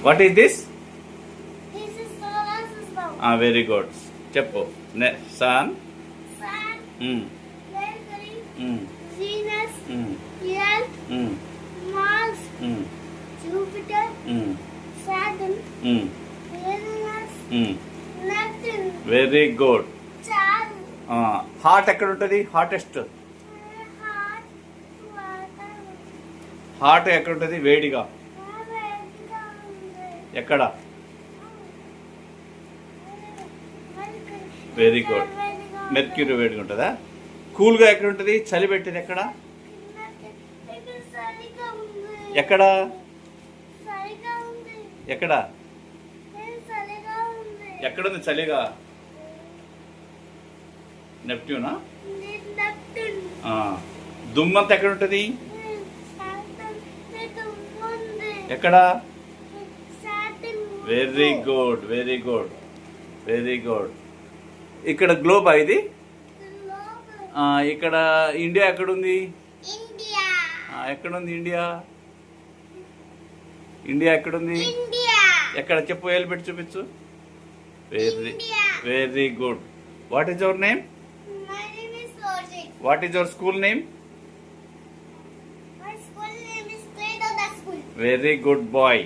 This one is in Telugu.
What is this? This is solar system. Very good. చెప్పు. Sun, Sun, Mercury, Venus, Earth, Mars, Jupiter, Saturn, Uranus, Neptune. Very good. Charm, heart ఎక్కడ ఉంటుంది? హార్టెస్ట్ Heart, Water, హార్ట్ ఎక్కడ ఉంటుంది? వేడిగా ఎక్కడ? Very good. మెర్క్యూరీ వేడిగా ఉంటుందా? కూల్గా ఎక్కడ ఉంటుంది? చలి పెట్టేది ఎక్కడ? ఎక్కడ? ఎక్కడ? ఎక్కడుంది చలిగా? నెప్ట్యూనా? దుమ్మంత ఎక్కడ ఉంటుంది? ఎక్కడ? Very good, very good, very good. ఇక్కడ గ్లోబా ఇది? ఇక్కడ ఇండియా ఎక్కడుంది? ఎక్కడుంది ఇండియా? ఇండియా ఎక్కడుంది? ఎక్కడ? చెప్పు, ఏలు పెట్టి చూపించు. Very very good. What is your name? What is your school name? Very good bye.